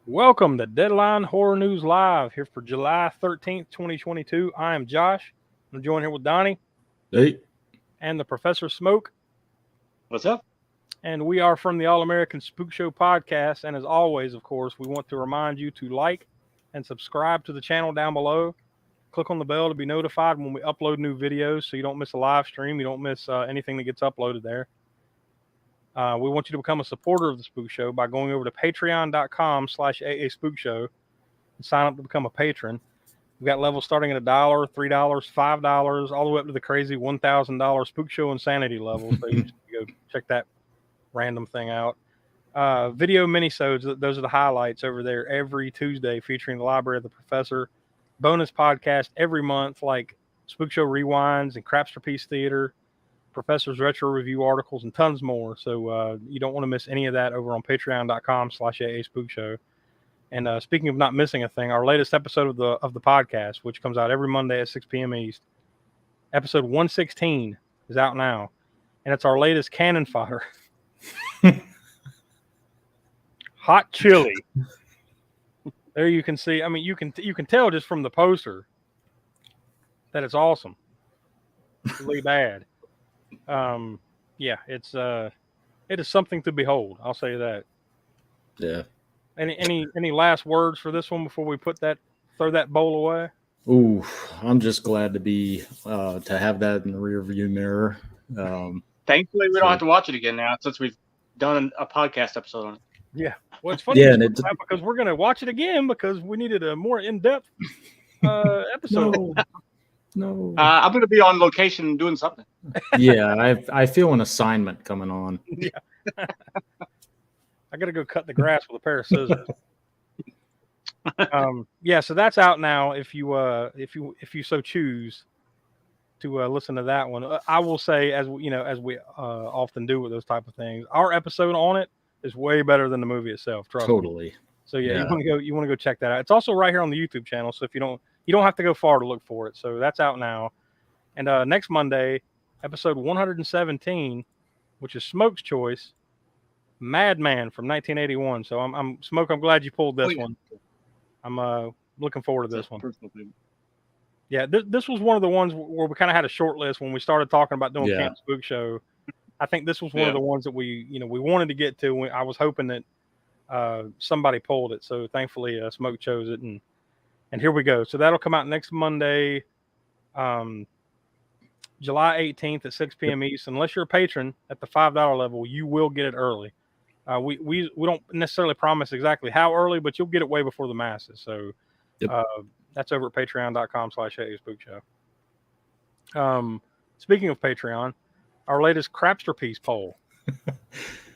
Welcome to Deadline Horror News Live here for July 13th, 2022. I am Josh. I'm joined here with Donnie. Hey. And the Professor Smoke. What's up? And we are from the All-American Spookshow Podcast. And as always, of course, we want to remind you to like and subscribe to the channel down below. Click on the bell to be notified when we upload new videos so you don't miss a live stream. You don't miss anything that gets uploaded there. We want you to become a supporter of the Spook Show by going over to patreon.com/AASpookShow and sign up to become a patron. We've got levels starting at $1, $3, $5, all the way up to the crazy $1,000 Spook Show Insanity level. So you just go check that random thing out. Video minisodes, those are the highlights over there every Tuesday featuring the Library of the Professor. Bonus podcast every month like Spook Show Rewinds and Crapsterpiece Theater, Professor's Retro Review articles, and tons more. So you don't want to miss any of that over on patreon.com/AASpookshow. And speaking of not missing a thing, our latest episode of the podcast, which comes out every Monday at 6 p.m. East, episode 116 is out now. And it's our latest cannon fodder. Hot chili. There you can see. I mean, you can tell just from the poster that it's awesome. It's really bad. Yeah, it is something to behold. I'll say that. Yeah. Any last words for this one before we throw that bowl away? Ooh, I'm just glad to be to have that in the rear view mirror. Thankfully, we don't have to watch it again now since we've done a podcast episode on it. Yeah. Well, it's funny because we're going to watch it again because we needed a more in-depth episode. No. I'm going to be on location doing something. Yeah, I feel an assignment coming on. Yeah. I got to go cut the grass with a pair of scissors. Yeah, so that's out now. If you so choose to listen to that one, I will say, as we often do with those type of things, our episode on it is way better than the movie itself. Trust Totally. me. So yeah, you want to go check that out. It's also right here on the YouTube channel. So if you don't have to go far to look for it. So that's out now. And next Monday, episode 117, which is Smoke's choice, Madman from 1981. So I'm Smoke. I'm glad you pulled this one. I'm looking forward to this one. Yeah, this was one of the ones where we kind of had a short list when we started talking about doing Camp Spook Show. I think this was one of the ones that we wanted to get to. I was hoping that somebody pulled it. So thankfully, Smoke chose it, and here we go. So that'll come out next Monday, July 18th at 6 p.m. East. Unless you're a patron at the $5 level, you will get it early. We don't necessarily promise exactly how early, but you'll get it way before the masses. So that's over at patreon.com/AASpookshow. Speaking of Patreon, our latest Crapsterpiece poll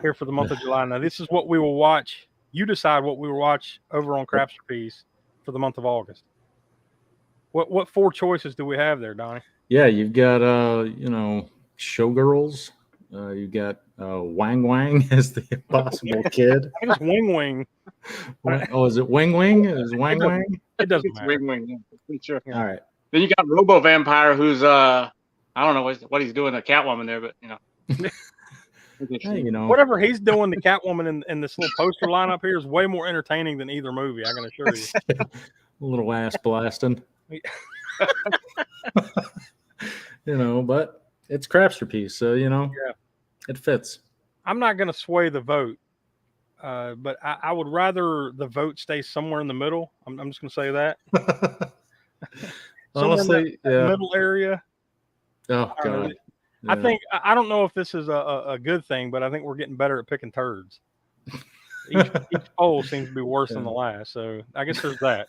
here for the month of July. Now, this is what we will watch. You decide what we will watch over on Crapsterpiece for the month of August. What four choices do we have there, Donnie? Yeah, you've got Showgirls. You got Wang Wang as the impossible kid. I think it's Wing Wing. Oh, is it Wing Wing? Is Wang Wang? It doesn't matter. Wing Wing. Yeah, pretty sure. All right. Then you got Robo Vampire, who's I don't know what he's doing, a Catwoman there, but Hey, whatever he's doing, the Catwoman in this little poster lineup here is way more entertaining than either movie. I can assure you. A little ass blasting. But it's Crapsterpiece, so it fits. I'm not going to sway the vote, but I would rather the vote stay somewhere in the middle. I'm just going to say that. Honestly, middle area. Oh God. I think I don't know if this is a good thing, but I think we're getting better at picking turds. Each poll seems to be worse than the last, so I guess there's that.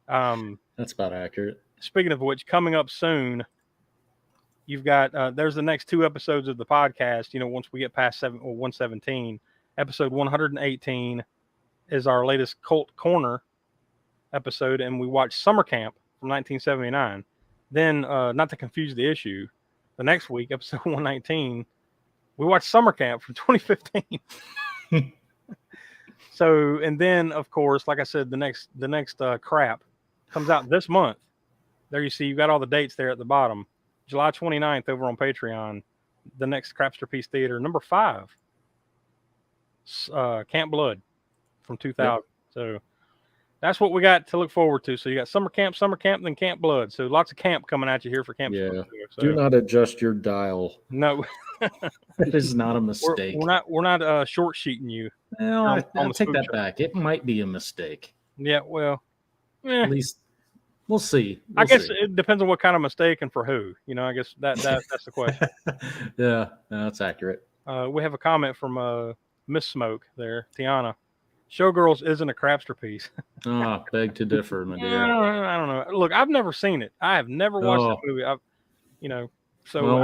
That's about accurate. Speaking of which, coming up soon, you've got there's the next two episodes of the podcast. Once we get past 117, episode 118 is our latest Cult Corner episode, and we watch Summer Camp from 1979. Then, not to confuse the issue, the next week, episode 119, we watch Summer Camp from 2015. So, and then of course, like I said, the next crap comes out this month. There you see, you've got all the dates there at the bottom. July 29th over on Patreon, the next Crapsterpiece Theater, number 5, Camp Blood from 2000. Yep. So that's what we got to look forward to. So you got summer camp, then Camp Blood. So lots of camp coming at you here for Camp. Yeah. So, Do not adjust your dial. No, That is not a mistake. We're not short sheeting you. Well, I'll take that show. back. It might be a mistake. Yeah, well, at least we'll see. I guess it depends on what kind of mistake and for who. I guess that's the question. Yeah, that's accurate. We have a comment from Miss Smoke there, Tiana. Showgirls isn't a crapster piece. Beg to differ, my dear. I don't know. Look, I've never seen it. I have never watched that movie. I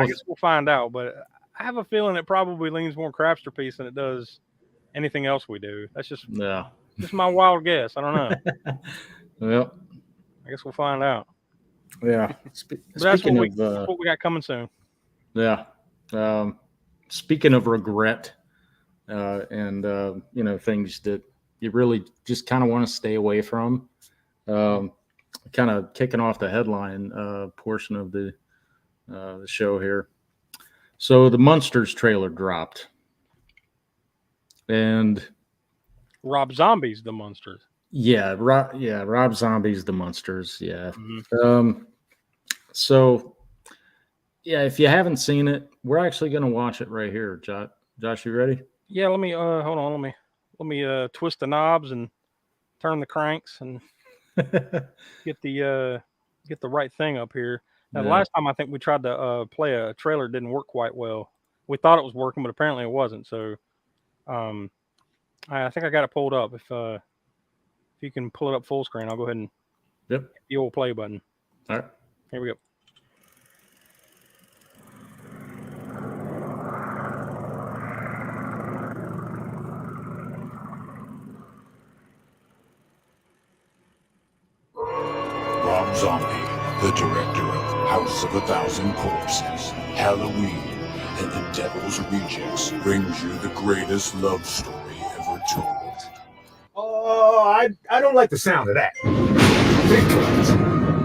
guess we'll find out. But I have a feeling it probably leans more crapster piece than it does anything else we do. That's just my wild guess. I don't know. Well, I guess we'll find out. Yeah. That's what we got coming soon. Yeah. Speaking of regret, and things that you really just kind of want to stay away from. Kind of kicking off the headline portion of the show here. So the Munsters trailer dropped, and Rob Zombie's the Munsters. Yeah, Rob Zombie's the Munsters. Yeah. Mm-hmm. So yeah, if you haven't seen it, we're actually going to watch it right here. Josh, you ready? Yeah, let me hold on. Let me twist the knobs and turn the cranks and get the right thing up here. Now, the last time I think we tried to play a trailer, it didn't work quite well. We thought it was working, but apparently it wasn't. So, I think I got it pulled up. If you can pull it up full screen, I'll go ahead and hit the old play button. All right, here we go. Rob Zombie, the director of House of a Thousand Corpses, Halloween, and The Devil's Rejects, brings you the greatest love story ever told. Oh, I don't like the sound of that.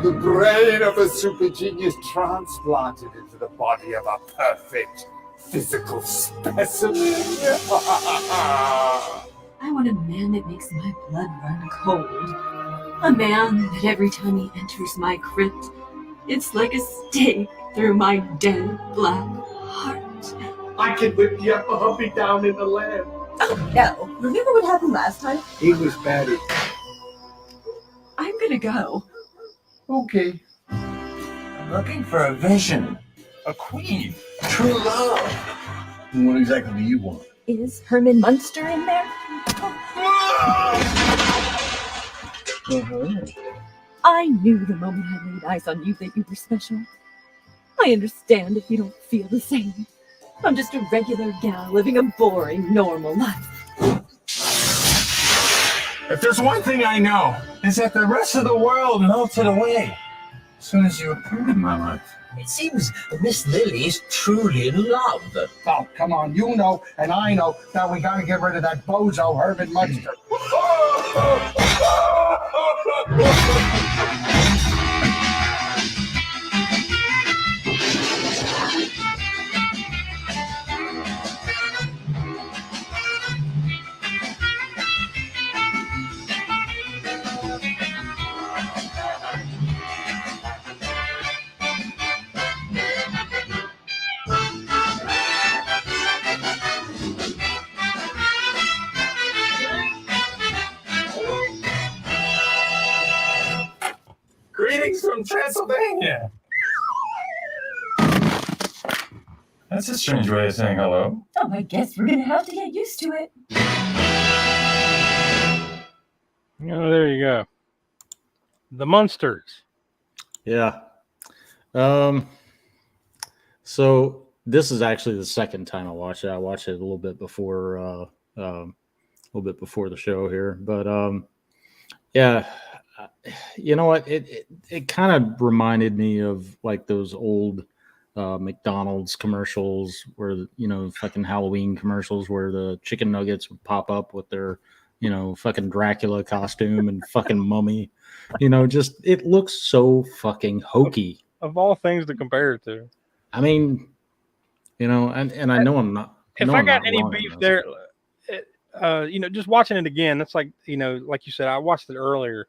The brain of a super genius transplanted into the body of a perfect physical specimen. I want a man that makes my blood run cold. A man that every time he enters my crypt, it's like a stake through my dead black heart. I can whip the upper humpy down in the land. Oh, no. Remember what happened last time? He was bad at... I'm gonna go. Okay. I'm looking for a vision, a queen, true love. What exactly do you want? Is Herman Munster in there? I knew the moment I laid eyes on you that you were special. I understand if you don't feel the same. I'm just a regular gal living a boring, normal life. If there's one thing I know, is that the rest of the world melted away as soon as you appeared in my life. It seems Miss Lily's truly in love. Oh, come on. You know and I know that we got to get rid of that bozo Herman Munster. Greetings from Transylvania. That's a strange way of saying hello. Oh, I guess we're gonna have to get used to it. Oh, there you go. The Munsters. Yeah. So this is actually the second time I watched it. I watched it a little bit before the show here, but yeah. You know what? It kind of reminded me of like those old McDonald's commercials where, fucking Halloween commercials where the chicken nuggets would pop up with their, fucking Dracula costume and fucking mummy. Just it looks so fucking hokey. Of all things to compare it to. I mean, and I know I'm not. If I got any beef there, just watching it again, it's like, like you said, I watched it earlier.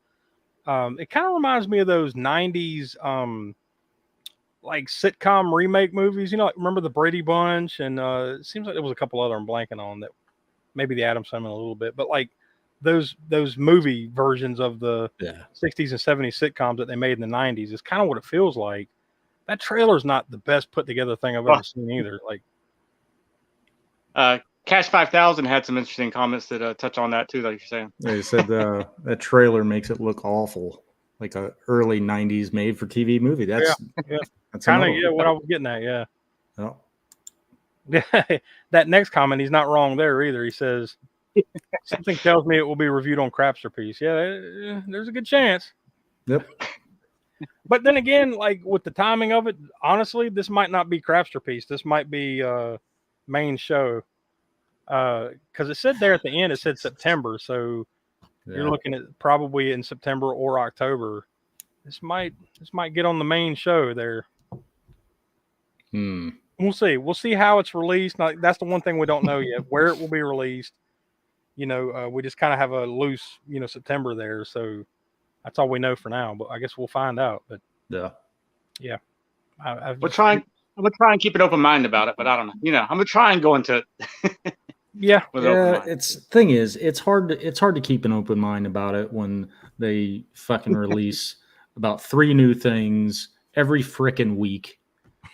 It kind of reminds me of those 90s, like sitcom remake movies, like remember the Brady Bunch, and it seems like there was a couple other I'm blanking on that, maybe the Addams Family a little bit, but like those movie versions of the 60s and 70s sitcoms that they made in the 90s is kind of what it feels like. That trailer's not the best put together thing I've ever seen either. Like, Cash 5000 had some interesting comments that touch on that too, like you're saying. They said that trailer makes it look awful, like a early 90s made for TV movie. That's kind of what I was getting at. Yeah. Oh. That next comment, he's not wrong there either. He says something tells me it will be reviewed on Crapsterpiece. Yeah, there's a good chance. Yep. But then again, like with the timing of it, honestly, this might not be Crapsterpiece. This might be main show. Because it said there at the end, it said September. So you're looking at probably in September or October. This might get on the main show there. We'll see. We'll see how it's released. Now, that's the one thing we don't know yet, where it will be released. We just kind of have a loose, September there. So that's all we know for now. But I guess we'll find out. But yeah. We'll try and keep an open mind about it, but I don't know. I'm gonna try and go into it. Yeah. It's hard to keep an open mind about it when they fucking release about 3 new things every frickin' week.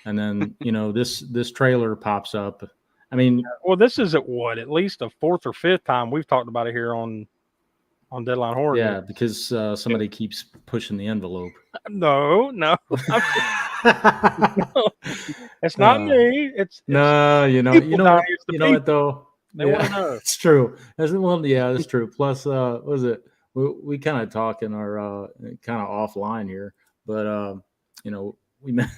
And then, this trailer pops up. I mean, well, this is at least the 4th or 5th time we've talked about it here on Deadline Horror. Yeah, because somebody keeps pushing the envelope. No. It's not me. It's you know what though? They want to know. It's true. That's true. Plus, what was it? We kind of talk in our kind of offline here, but we met.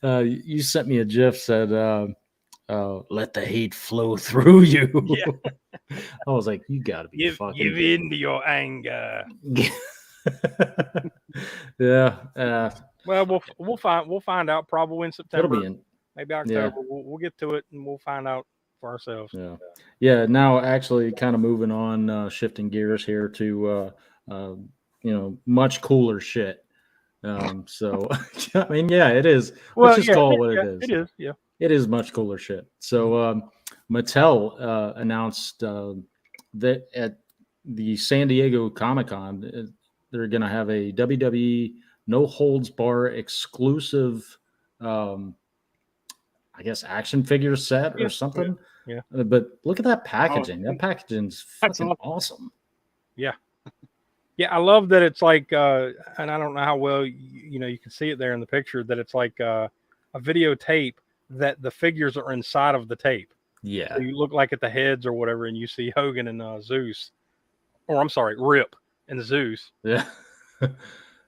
You sent me a GIF said, "Let the hate flow through you." Yeah. I was like, "You got to be give in to your anger." Yeah. Well, we'll find out probably in September. It'll be maybe October. Yeah. We'll get to it and we'll find out for ourselves. Yeah. Now, actually, kind of moving on, shifting gears here to much cooler shit. So I mean, it is. Well, let's just call it what it is. It is. Yeah. It is much cooler shit. So Mattel announced that at the San Diego Comic-Con, they're going to have a WWE No Holds Bar exclusive, I guess, action figure set or something. Yeah. But look at that packaging. That packaging's fucking awesome. Yeah. Yeah, I love that it's like, and I don't know how well you can see it there in the picture, that it's like a videotape that the figures are inside of the tape. Yeah. So you look like at the heads or whatever, and you see Hogan and Zeus, or I'm sorry, Rip and Zeus. Yeah.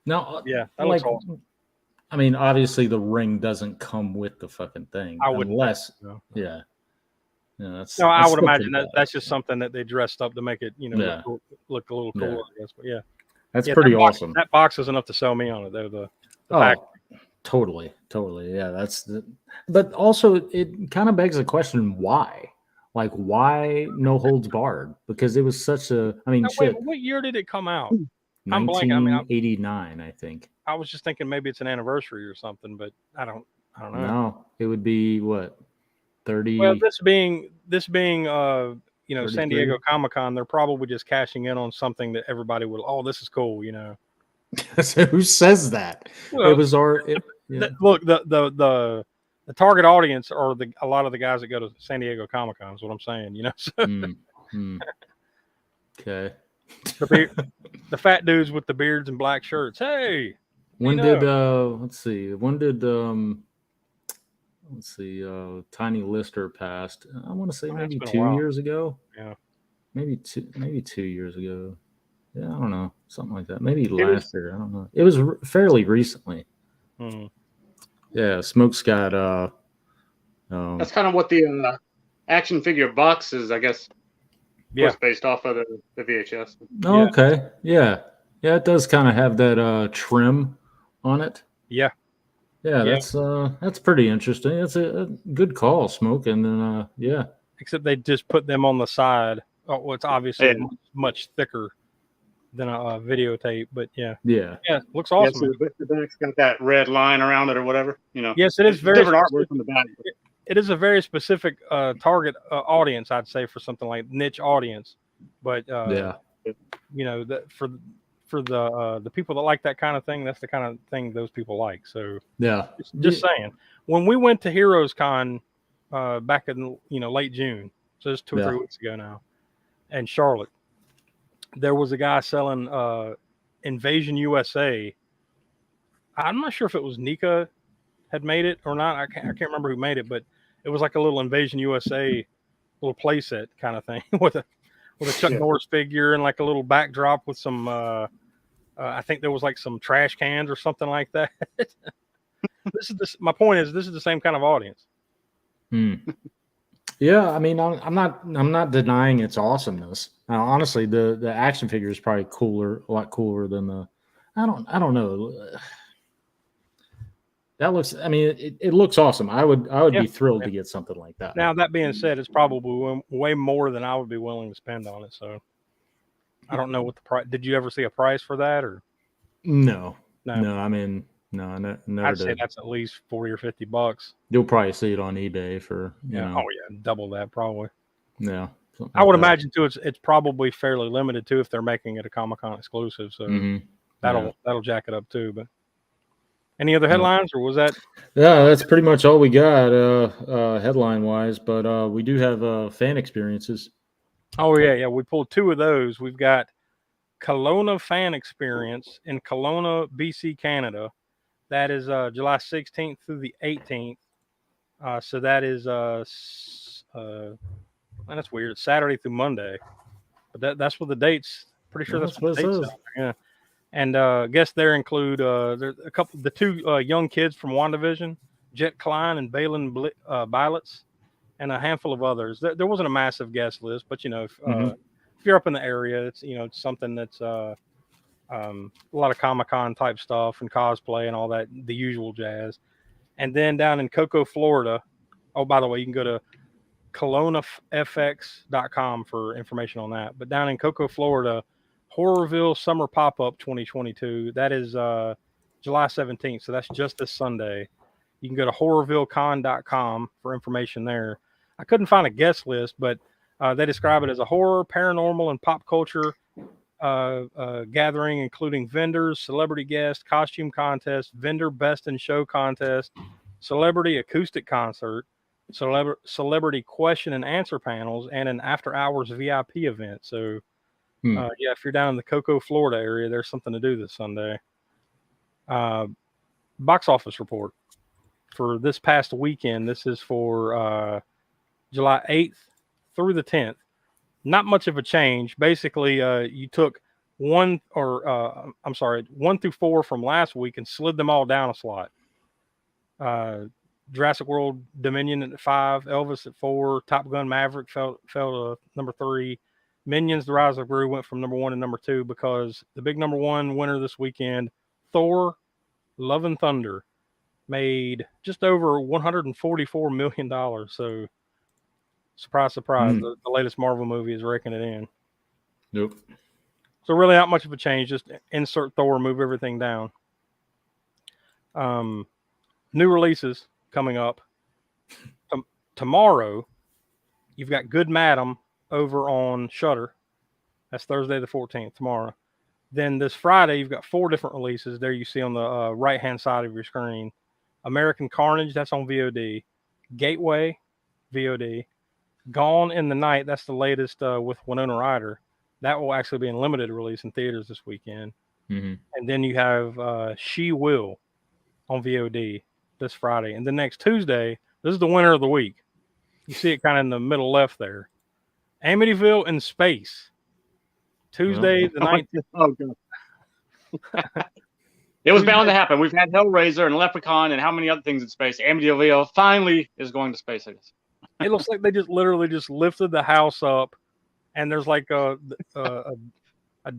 No. Yeah, that looks awesome. I mean, obviously the ring doesn't come with the fucking thing. I would unless, no. Yeah. No, I would imagine that's just something that they dressed up to make it, look a little cooler. I guess, but yeah, that's pretty awesome. That box is enough to sell me on it, though. The pack. Totally. Yeah, but also it kind of begs the question: why? Like, why No Holds Barred? Because it was such a. I mean, shit. Wait, what year did it come out? 1989, I think. I was just thinking maybe it's an anniversary or something, but I don't know. No, it would be what? 30. Well, this being San Diego Comic-Con, they're probably just cashing in on something that everybody will. Oh, this is cool, Who says that? Well, it was our. Look, the target audience are a lot of the guys that go to San Diego Comic-Con. Is what I'm saying, So. Okay. The fat dudes with the beards and black shirts. Hey. When did let's see? When did Tiny Lister passed? I want to say maybe 2 years ago. Yeah. Maybe 2 years ago. Yeah, I don't know. Something like that. Maybe last year. I don't know. It was fairly recently. Mm-hmm. Yeah, Smoke's got that's kind of what the action figure box is, I guess. Yeah. Based off of the VHS. Oh, okay. Yeah. Yeah, it does kind of have that trim on it. Yeah. Yeah, that's pretty interesting. That's a good call, Smoke, and then yeah. Except they just put them on the side Oh, well, it's obviously Yeah. much thicker than a videotape, but yeah, Yeah. looks Yeah, awesome. so the back's got that red line around it or whatever. Yes, it is It's very different specific. artwork on the back. It is a very specific target audience, I'd say, for something like niche audience. But Yeah. you know, for the people that like that kind of thing, that's the kind of thing those people like. So Yeah. just saying, when we went to Heroes Con back in late June, so it's 2 or 3 weeks ago now, in Charlotte, there was a guy selling Invasion USA. I'm not sure if it was Nika had made it or not. I can't remember who made it, but it was like a little Invasion USA little playset kind of thing with a Chuck Norris figure and like a little backdrop with some I think there was like some trash cans or something like that. My point is, this is the same kind of audience. Yeah, I mean, I'm not denying its awesomeness. Now, honestly, the action figure is probably a lot cooler than the. I don't know. That looks. I mean, it looks awesome. I would be thrilled to get something like that. Now, that being said, it's probably way more than I would be willing to spend on it. So, I don't know what the price. Did you ever see a price for that, or no? I mean, no, never I'd say did. that's at least $40 or $50. You'll probably see it on eBay for double that probably. Yeah, I would imagine too. It's probably fairly limited too if they're making it a Comic-Con exclusive. So that'll jack it up too. But any other headlines, or was that? Yeah, that's pretty much all we got headline wise. But we do have fan experiences. Oh yeah. We pulled 2 of those. We've got Kelowna Fan Experience in Kelowna, BC, Canada. That is July 16th through the 18th. So that is that's weird. It's Saturday through Monday, but that's what the dates. Pretty sure that's what the dates are. Yeah. And guests there include there's the 2 young kids from WandaVision, Jet Klein and Balin Bilets, and a handful of others. There wasn't a massive guest list, but if you're up in the area, it's it's something that's a lot of Comic-Con type stuff and cosplay and all that, the usual jazz. And then down in Cocoa, Florida. Oh, by the way, you can go to KelownaFX.com for information on that. But down in Cocoa, Florida, Horrorville Summer Pop-Up 2022. That is July 17th. So that's just this Sunday. You can go to HorrorvilleCon.com for information there. I couldn't find a guest list, but they describe it as a horror, paranormal, and pop culture gathering, including vendors, celebrity guests, costume contest, vendor best in show contest, celebrity acoustic concert, celebrity question and answer panels, and an after hours VIP event. So if you're down in the Cocoa, Florida area, there's something to do this Sunday. Box office report for this past weekend. This is for July 8th through the 10th. Not much of a change. Basically, you took 1 through 4 from last week and slid them all down a slot. Jurassic World Dominion at 5, Elvis at 4, Top Gun Maverick fell to number 3. Minions: The Rise of Gru went from number 1 to number 2 because the big number 1 winner this weekend, Thor: Love and Thunder, made just over $144 million. So, surprise, the latest Marvel movie is raking it in. Nope. So really not much of a change. Just insert Thor, move everything down. New releases coming up. Tomorrow, you've got Good Madam over on Shudder. That's Thursday the 14th, tomorrow. Then this Friday, you've got 4 different releases. There you see on the right-hand side of your screen. American Carnage, that's on VOD. Gateway, VOD. Gone in the Night, that's the latest with Winona Ryder. That will actually be in limited release in theaters this weekend. And then you have She Will on VOD this Friday. And then next Tuesday, this is the winner of the week. You see it kind of in the middle left there. Amityville in Space. Tuesday the 19th. Oh, God. It was bound to happen. We've had Hellraiser and Leprechaun and how many other things in space. Amityville finally is going to space, I guess. It looks like they just literally just lifted the house up, and there's like a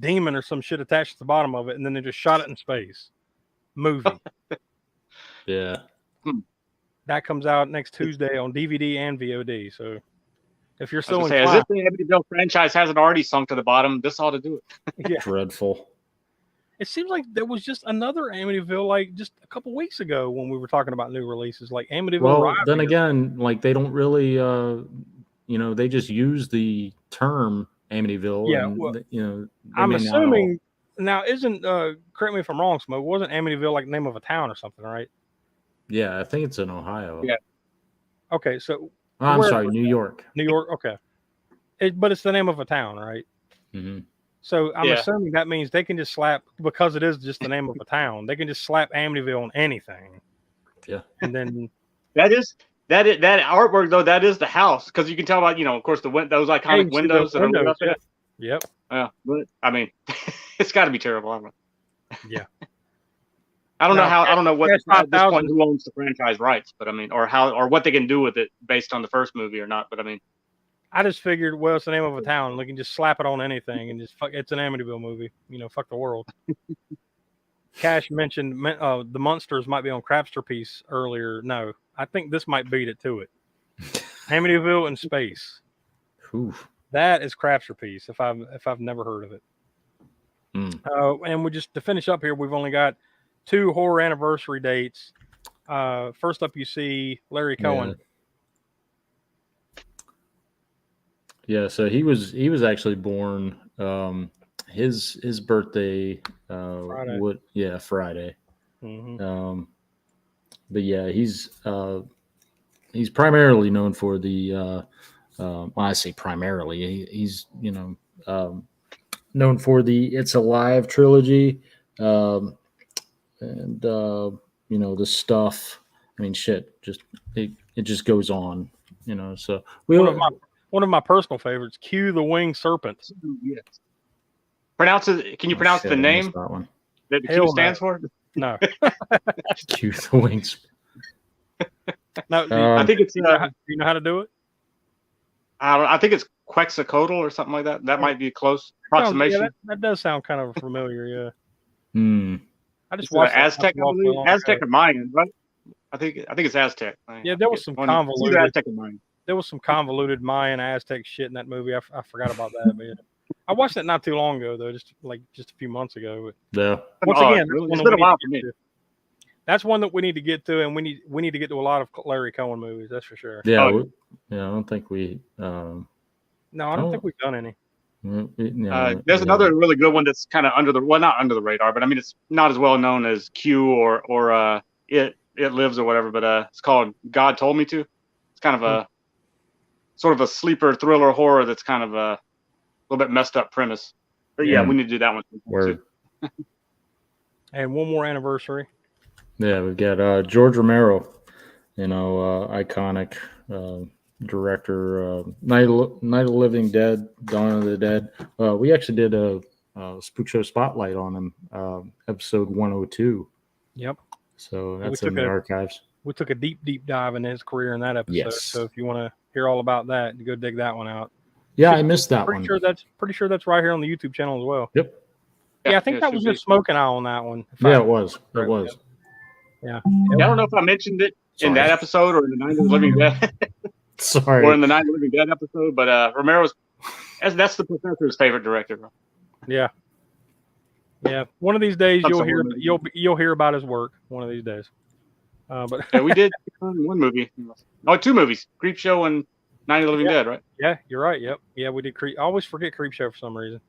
demon or some shit attached to the bottom of it, and then they just shot it in space. Movie. Yeah. That comes out next Tuesday on DVD and VOD. So If you're I was so gonna say, as inclined. if the Amityville franchise hasn't already sunk to the bottom, this ought to do it. Yeah. Dreadful. It seems like there was just another Amityville like just a couple weeks ago when we were talking about new releases, like Amityville. Well, Rising. then again, like they don't really, they just use the term Amityville. Yeah, and, well, they I'm may not assuming now isn't correct me if I'm wrong, Smoke. Wasn't Amityville like the name of a town or something, right? Yeah, I think it's in Ohio. Yeah. Okay, so Oh, I'm where- sorry, New York. New York. Okay, but it's the name of a town, right? Hmm. So I'm Yeah. assuming that means they can just slap, because it is just the name of a town. They can just slap Amityville on anything. Yeah. And then That artwork though. That is the house, because you can tell by of course those Hey, iconic you see windows those that are lit windows, up there. yep. Yeah, but I mean, it's got to be terrible. I don't know. Yeah. I don't know Now, how. I don't know what Cash at this 5000 point who owns the franchise rights, but I mean, or what they can do with it based on the first movie or not. But I mean, I just figured, well, it's the name of a town. We can just slap it on anything and just fuck. It's an Amityville movie. Fuck the world. Cash mentioned the Munsters might be on Crapster Piece earlier. No, I think this might beat it to it. Amityville in space. Oof. That is Crapster Piece. If I've never heard of it. And we just to finish up here, we've only got 2 horror anniversary dates. First up, you see Larry Cohen. Yeah, so he was actually born. His birthday Friday. Friday. Mm-hmm. But yeah, he's primarily known for the well, I say primarily, he's known for the It's Alive trilogy, and the stuff. I mean, shit, it just goes on, So One of my personal favorites, Q the Winged Serpent. yes. Can you pronounce the name that one? that the Hell Q stands for? No. Q the Wings. No, I think it's. do you know how to do it? I think it's Quetzalcoatl or something like that. That might be a close approximation. Yeah, that does sound kind of familiar. Yeah. Hmm. I just It's watched that Aztec, not too long Aztec ago. or Mayan, right? I think it's Aztec. Yeah, there was some It's either convoluted. Aztec or Mayan. There was some convoluted Mayan Aztec shit in that movie. I forgot about that. But yeah. I watched it not too long ago though, just a few months ago. But Yeah. once Oh, again, really? that's It's one been a that while we for need me. to get to. That's one that we need to get to, and we need to get to a lot of Larry Cohen movies. That's for sure. Yeah. Oh. I don't think we. No, I don't think we've done any. There's another really good one that's kind of not under the radar, but I mean it's not as well known as Q or It Lives or whatever. But it's called God Told Me To. It's kind of a sort of a sleeper thriller horror that's kind of a little bit messed up premise. But yeah, we need to do that one Word. too. And one more anniversary. Yeah, we've got George Romero, iconic director, Night of the Living Dead, Dawn of the Dead. We actually did a Spook Show Spotlight on him, episode 102. Yep. So that's in the archives. We took a deep dive into his career in that episode. Yes. So if you want to hear all about that, go dig that one out. Yeah, I missed that one. Pretty sure that's right here on the YouTube channel as well. Yep. Yeah, I think that was just Smoke and I on that one. Yeah, it was. It was. Yeah. I don't know if I mentioned it in that episode or in the Night of the Living Dead. Sorry. Or in the Night of the Living Dead episode, but Romero's that's the professor's favorite director. Yeah. Yeah. One of these days Something you'll hear about his work. One of these days. But yeah, we did one movie. Oh, 2 movies: Creepshow and Night of the Living Dead, right? Yeah, you're right. Yep. Yeah, we did I always forget Creepshow for some reason.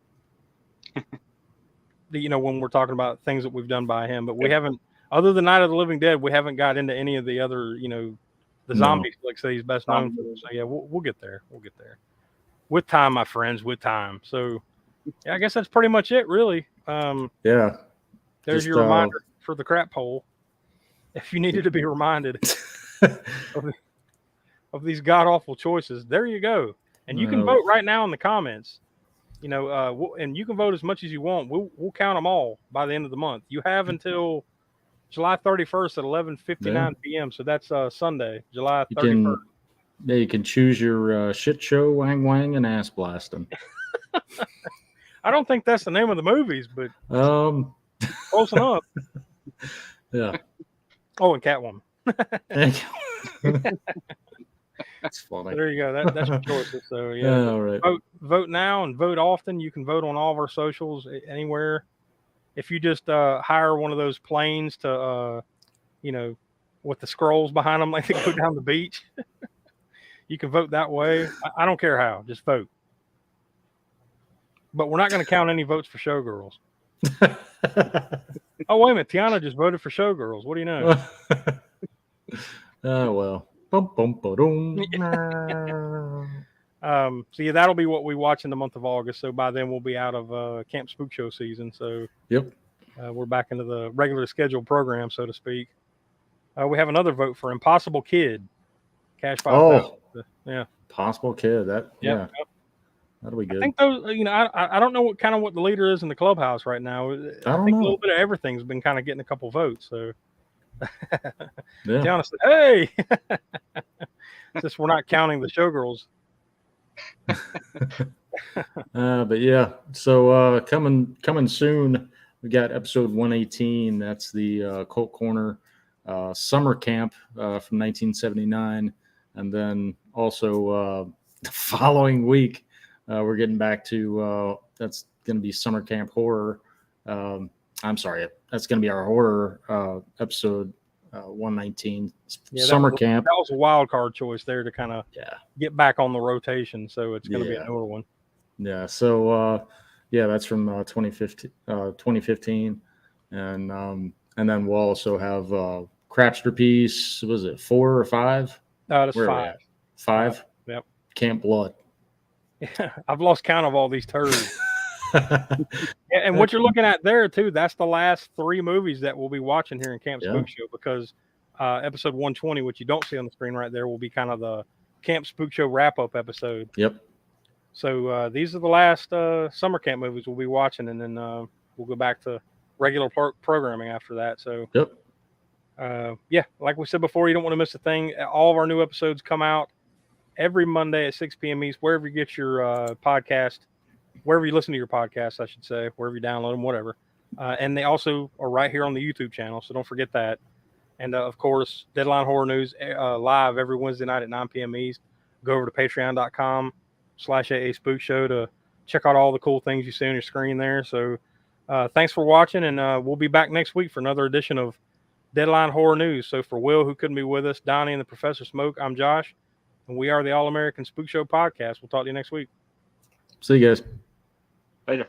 When we're talking about things that we've done by him, but we haven't, other than Night of the Living Dead, we haven't got into any of the other, the zombie flicks that he's best known for. So yeah, we'll get there. We'll get there with time, my friends, with time. So yeah, I guess that's pretty much it, really. Yeah. There's your reminder for the crap hole. If you needed to be reminded of these god awful choices, there you go. And you can vote right now in the comments. And you can vote as much as you want. We'll count them all by the end of the month. You have until July 31st at 11:59 p.m. So that's Sunday, July 31st. You can choose your shit show, wang wang, and ass blasting. I don't think that's the name of the movies, but close enough. Yeah. Oh, and Catwoman. That's funny. There you go. That's your choices. So yeah, All right. vote now and vote often. You can vote on all of our socials anywhere. If you just hire one of those planes to, with the scrolls behind them, like they go down the beach, you can vote that way. I don't care how, just vote. But we're not going to count any votes for Showgirls. Oh, wait a minute. Tiana just voted for Showgirls. What do you know? Oh, well. Bum, bum, ba-dum. So yeah, that'll be what we watch in the month of August. So by then we'll be out of Camp Spook Show season. So Yep. We're back into the regular scheduled program, so to speak. We have another vote for Impossible Kid. Cash 5,000. Yeah. Possible Kid. That Yep. That'll be good. I think those, I don't know what the leader is in the clubhouse right now. I think know. a little bit of everything's been kind of getting a couple votes. So, Yeah. Tiana said, "Hey, since we're not counting the Showgirls." But yeah, so coming soon, we got episode 118. That's the Cult Corner summer camp from 1979, and then also the following week we're getting back to that's going to be summer camp horror. I'm sorry, that's going to be our horror episode 119 summer camp. That was a wild card choice there to kind of get back on the rotation, so it's going to be a newer one. Yeah, so that's from 2015, and then we'll also have Crapster Piece. Was it 4 or 5? That's 5. 5. Yep. Camp Blood. I've lost count of all these turds. And what you're looking at there too, that's the last 3 movies that we'll be watching here in Camp Spook Show, because episode 120, which you don't see on the screen right there, will be kind of the Camp Spook Show wrap-up episode. Yep. So these are the last summer camp movies we'll be watching, and then we'll go back to regular programming after that. So yep. Like we said before, you don't want to miss a thing. All of our new episodes come out every Monday at 6 p.m. East, wherever you get your podcast, wherever you listen to your podcast, I should say, wherever you download them, whatever. And they also are right here on the YouTube channel, so don't forget that. And, of course, Deadline Horror News live every Wednesday night at 9 p.m. East. Go over to patreon.com/AA Spook Show to check out all the cool things you see on your screen there. So thanks for watching, and we'll be back next week for another edition of Deadline Horror News. So for Will, who couldn't be with us, Donnie, and the Professor Smoke, I'm Josh, and we are the All-American Spookshow Podcast. We'll talk to you next week. See you guys. Later.